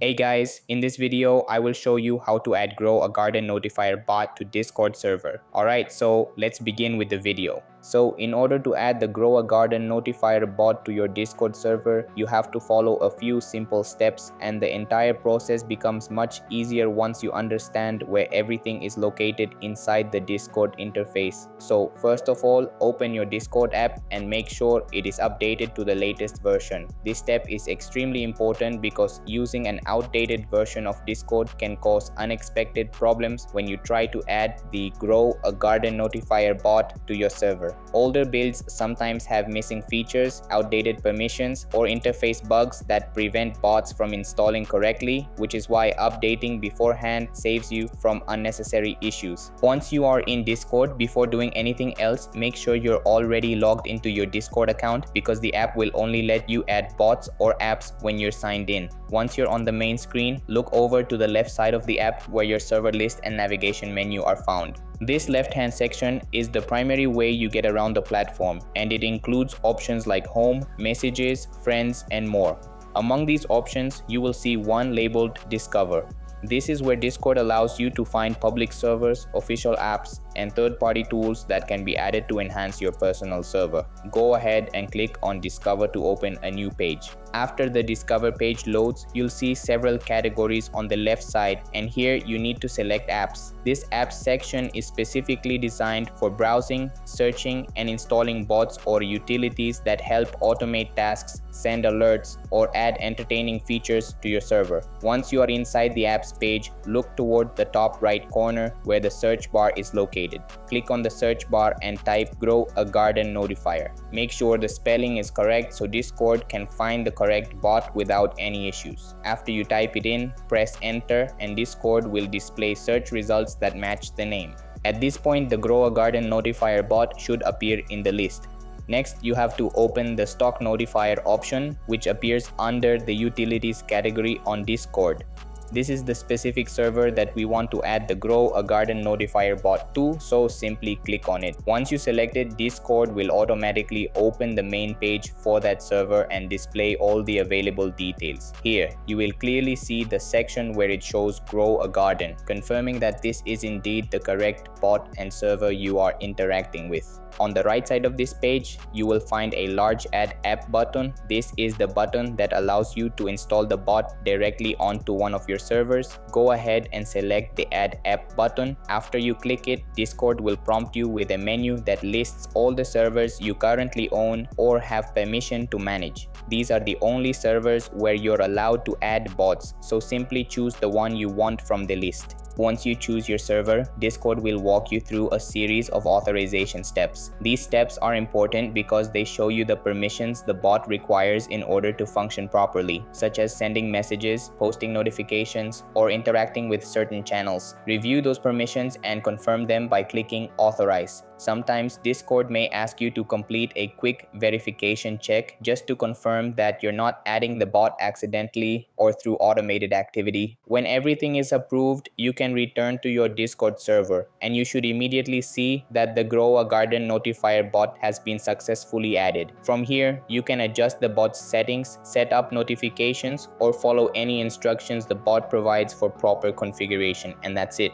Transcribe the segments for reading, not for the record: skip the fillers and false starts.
Hey guys, in this video, I will show you how to add Grow a Garden Notifier bot to Discord server. Alright, so let's begin with the video. So in order to add the Grow a Garden Notifier bot to your Discord server, you have to follow a few simple steps, and the entire process becomes much easier once you understand where everything is located inside the Discord interface. So first of all, open your Discord app and make sure it is updated to the latest version. This step is extremely important because using an outdated version of Discord can cause unexpected problems when you try to add the Grow a Garden Notifier bot to your server. Older builds sometimes have missing features, outdated permissions, or interface bugs that prevent bots from installing correctly, which is why updating beforehand saves you from unnecessary issues. Once you are in Discord, before doing anything else, make sure you're already logged into your Discord account because the app will only let you add bots or apps when you're signed in. Once you're on the main screen, look over to the left side of the app where your server list and navigation menu are found. This left-hand section is the primary way you get around the platform, and it includes options like home, messages, friends, and more. Among these options, you will see one labeled Discover. This is where Discord allows you to find public servers, official apps, and third-party tools that can be added to enhance your personal server. Go ahead and click on Discover to open a new page. After the Discover page loads, you'll see several categories on the left side, and here you need to select apps. This apps section is specifically designed for browsing, searching, and installing bots or utilities that help automate tasks, send alerts, or add entertaining features to your server. Once you are inside the apps page, look toward the top right corner where the search bar is located. Click on the search bar and type Grow a Garden Notifier. Make sure the spelling is correct so Discord can find the correct bot without any issues. After you type it in, press enter and Discord will display search results that match the name. At this point, the Grow a Garden Notifier bot should appear in the list. Next, you have to open the Stock Notifier option, which appears under the Utilities category on Discord. This is the specific server that we want to add the Grow a Garden Notifier bot to, so simply click on it. Once you select it, Discord will automatically open the main page for that server and display all the available details. Here, you will clearly see the section where it shows Grow a Garden, confirming that this is indeed the correct bot and server you are interacting with. On the right side of this page, you will find a large Add App button. This is the button that allows you to install the bot directly onto one of your servers. Go ahead and select the Add App button. After you click it, Discord will prompt you with a menu that lists all the servers you currently own or have permission to manage. These are the only servers where you're allowed to add bots, so simply choose the one you want from the list. Once you choose your server, Discord will walk you through a series of authorization steps. These steps are important because they show you the permissions the bot requires in order to function properly, such as sending messages, posting notifications, or interacting with certain channels. Review those permissions and confirm them by clicking Authorize. Sometimes Discord may ask you to complete a quick verification check just to confirm that you're not adding the bot accidentally or through automated activity. When everything is approved, you can return to your Discord server, and you should immediately see that the Grow a Garden Notifier bot has been successfully added. From here, you can adjust the bot's settings, set up notifications, or follow any instructions the bot provides for proper configuration, and that's it.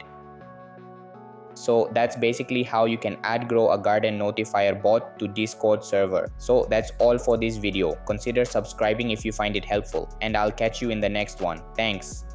So that's basically how you can add Grow a Garden Notifier bot to Discord server. So that's all for this video. Consider subscribing if you find it helpful, and I'll catch you in the next one. Thanks.